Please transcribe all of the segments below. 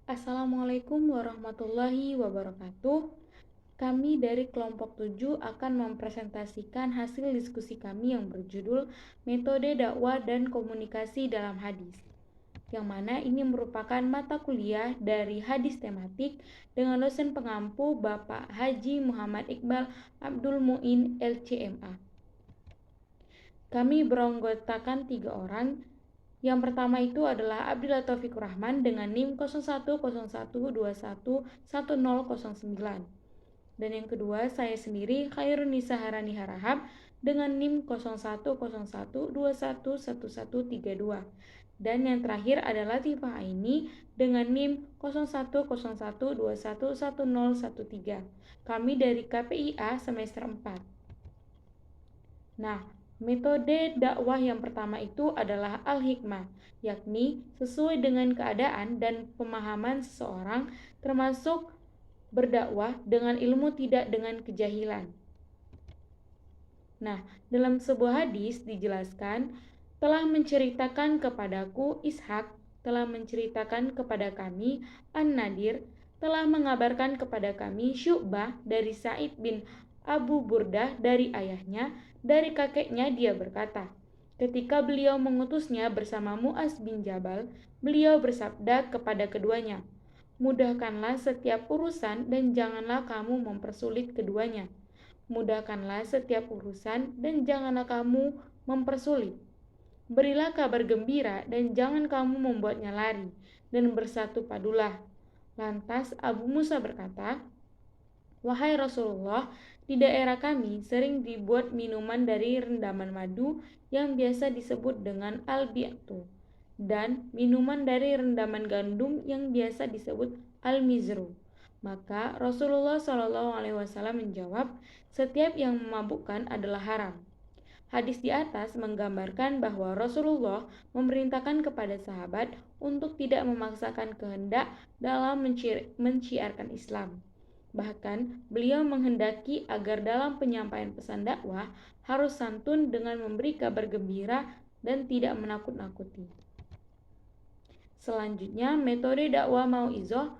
Assalamualaikum warahmatullahi wabarakatuh. Kami dari kelompok 7 akan mempresentasikan hasil diskusi kami yang berjudul Metode Dakwah dan Komunikasi dalam Hadis, yang mana ini merupakan mata kuliah dari hadis tematik dengan dosen pengampu Bapak Haji Muhammad Iqbal Abdul Muin LCMA. Kami beranggotakan 3 orang. Yang pertama itu adalah Abdillah Taufikur Rahman dengan NIM 0101211009. Dan yang kedua saya sendiri Khairunisa Harani Harahap dengan NIM 0101211132. Dan yang terakhir adalah Latifah Aini dengan NIM 0101211013. Kami dari KPIA semester 4. Nah, metode dakwah yang pertama itu adalah al-hikmah, yakni sesuai dengan keadaan dan pemahaman seseorang, termasuk berdakwah dengan ilmu tidak dengan kejahilan. Nah, dalam sebuah hadis dijelaskan, telah menceritakan kepadaku Ishak, telah menceritakan kepada kami An-Nadir, telah mengabarkan kepada kami Syu'bah dari Sa'id bin Abu Burdah dari ayahnya, dari kakeknya dia berkata, ketika beliau mengutusnya bersama Mu'az bin Jabal, beliau bersabda kepada keduanya, mudahkanlah setiap urusan dan janganlah kamu mempersulit keduanya. Mudahkanlah setiap urusan dan janganlah kamu mempersulit. Berilah kabar gembira dan jangan kamu membuatnya lari, dan bersatu padulah. Lantas Abu Musa berkata, wahai Rasulullah, di daerah kami sering dibuat minuman dari rendaman madu yang biasa disebut dengan al-bi'tu, dan minuman dari rendaman gandum yang biasa disebut al-mizru. Maka Rasulullah SAW menjawab, setiap yang memabukkan adalah haram. Hadis di atas menggambarkan bahwa Rasulullah memerintahkan kepada sahabat untuk tidak memaksakan kehendak dalam menciarkan Islam. Bahkan, beliau menghendaki agar dalam penyampaian pesan dakwah harus santun dengan memberi kabar gembira dan tidak menakut-nakuti. Selanjutnya, metode dakwah mau'izah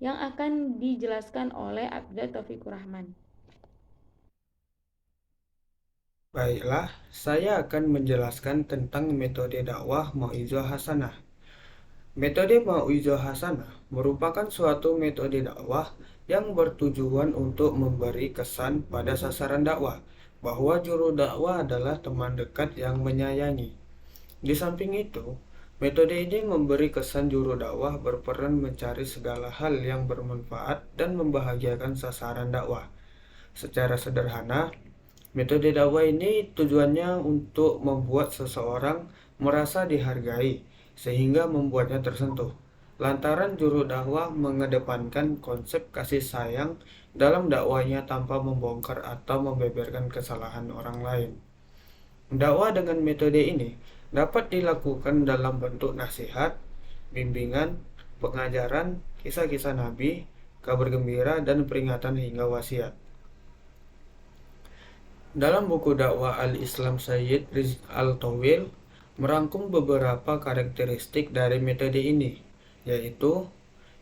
yang akan dijelaskan oleh Abdullah Taufikur Rahman. Baiklah, saya akan menjelaskan tentang metode dakwah mau'izah hasanah. Metode mau'izah hasanah merupakan suatu metode dakwah yang bertujuan untuk memberi kesan pada sasaran dakwah bahwa juru dakwah adalah teman dekat yang menyayangi. Di samping itu, metode ini memberi kesan juru dakwah berperan mencari segala hal yang bermanfaat dan membahagiakan sasaran dakwah. Secara sederhana, metode dakwah ini tujuannya untuk membuat seseorang merasa dihargai sehingga membuatnya tersentuh. Lantaran juru dakwah mengedepankan konsep kasih sayang dalam dakwahnya tanpa membongkar atau membeberkan kesalahan orang lain. Dakwah dengan metode ini dapat dilakukan dalam bentuk nasihat, bimbingan, pengajaran, kisah-kisah Nabi, kabar gembira, dan peringatan hingga wasiat. Dalam buku dakwah Al-Islam Sayyid Rizq Al-Tawil merangkum beberapa karakteristik dari metode ini, yaitu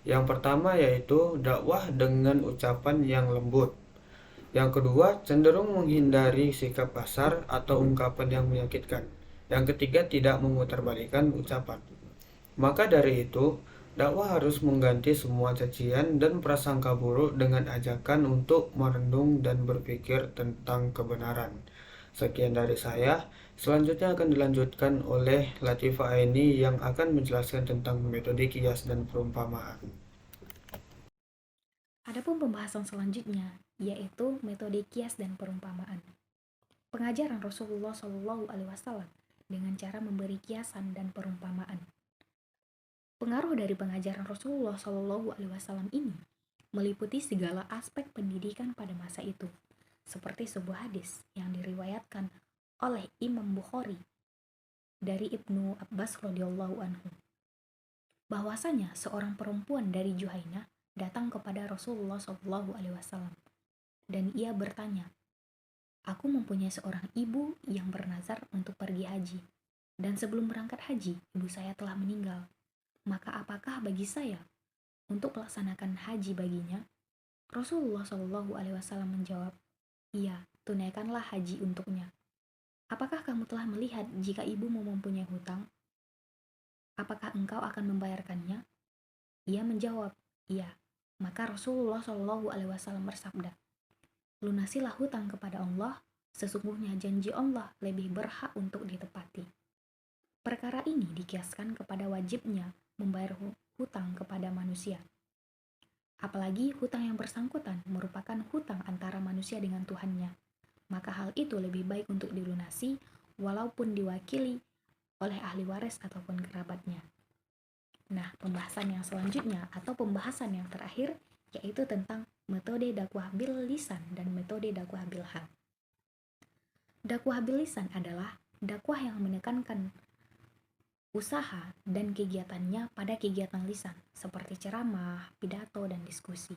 yang pertama yaitu dakwah dengan ucapan yang lembut. Yang kedua, cenderung menghindari sikap kasar atau ungkapan yang menyakitkan. Yang ketiga, tidak memutarbalikkan ucapan. Maka dari itu, dakwah harus mengganti semua cacian dan prasangka buruk dengan ajakan untuk merenung dan berpikir tentang kebenaran. Sekian dari saya. Selanjutnya akan dilanjutkan oleh Latifah Aini yang akan menjelaskan tentang metode kias dan perumpamaan. Adapun pembahasan selanjutnya yaitu metode kias dan perumpamaan. Pengajaran Rasulullah Shallallahu Alaihi Wasallam dengan cara memberi kiasan dan perumpamaan. Pengaruh dari pengajaran Rasulullah Shallallahu Alaihi Wasallam ini meliputi segala aspek pendidikan pada masa itu, seperti sebuah hadis yang diriwayatkan oleh Imam Bukhari dari Ibnu Abbas radhiyallahu anhu, bahwasanya seorang perempuan dari Juhainah datang kepada Rasulullah Shallallahu Alaihi Wasallam dan ia bertanya, aku mempunyai seorang ibu yang bernazar untuk pergi haji, dan sebelum berangkat haji ibu saya telah meninggal. Maka apakah bagi saya untuk melaksanakan haji baginya? Rasulullah Shallallahu Alaihi Wasallam menjawab, iya, tunaikanlah haji untuknya. Apakah kamu telah melihat jika ibumu mempunyai hutang? Apakah engkau akan membayarkannya? Ia menjawab, iya. Maka Rasulullah Shallallahu Alaihi Wasallam bersabda, lunasilah hutang kepada Allah, sesungguhnya janji Allah lebih berhak untuk ditepati. Perkara ini dikiaskan kepada wajibnya membayar hutang kepada manusia. Apalagi hutang yang bersangkutan merupakan hutang antara manusia dengan Tuhannya, maka hal itu lebih baik untuk dilunasi walaupun diwakili oleh ahli waris ataupun kerabatnya. Nah, pembahasan yang selanjutnya atau pembahasan yang terakhir yaitu tentang metode dakwah bil lisan dan metode dakwah bil hal. Dakwah bil lisan adalah dakwah yang menekankan usaha dan kegiatannya pada kegiatan lisan seperti ceramah, pidato, dan diskusi.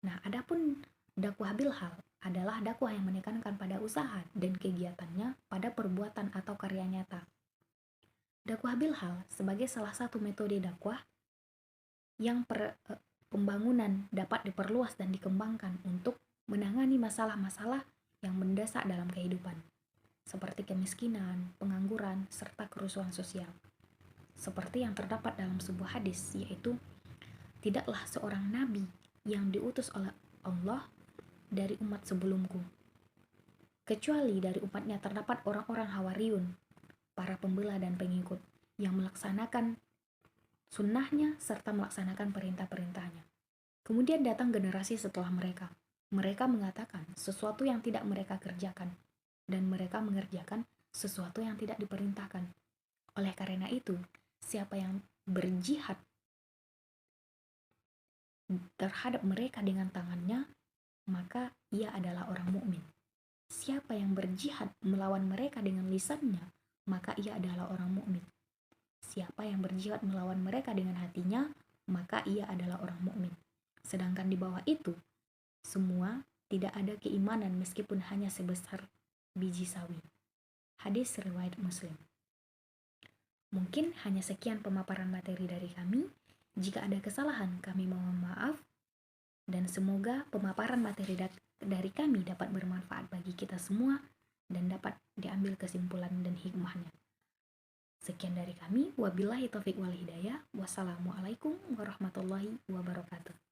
Nah, adapun dakwah bil hal adalah dakwah yang menekankan pada usaha dan kegiatannya pada perbuatan atau karya nyata. Dakwah bil hal sebagai salah satu metode dakwah yang pembangunan dapat diperluas dan dikembangkan untuk menangani masalah-masalah yang mendesak dalam kehidupan, seperti kemiskinan, pengangguran, serta kerusuhan sosial. Seperti yang terdapat dalam sebuah hadis, yaitu tidaklah seorang nabi yang diutus oleh Allah dari umat sebelumku, kecuali dari umatnya terdapat orang-orang Hawariyun, para pembela dan pengikut, yang melaksanakan sunnahnya serta melaksanakan perintah-perintahnya. Kemudian datang generasi setelah mereka. Mereka mengatakan sesuatu yang tidak mereka kerjakan, dan mereka mengerjakan sesuatu yang tidak diperintahkan. Oleh karena itu, siapa yang berjihad terhadap mereka dengan tangannya, maka ia adalah orang mukmin. Siapa yang berjihad melawan mereka dengan lisannya, maka ia adalah orang mukmin. Siapa yang berjihad melawan mereka dengan hatinya, maka ia adalah orang mukmin. Sedangkan di bawah itu, semua tidak ada keimanan meskipun hanya sebesar biji sawi. Hadis riwayat Muslim. Mungkin hanya sekian pemaparan materi dari kami. Jika ada kesalahan, kami mohon maaf. Dan semoga pemaparan materi dari kami dapat bermanfaat bagi kita semua dan dapat diambil kesimpulan dan hikmahnya. Sekian dari kami. Wabillahi taufiq wal hidayah. Wassalamualaikum warahmatullahi wabarakatuh.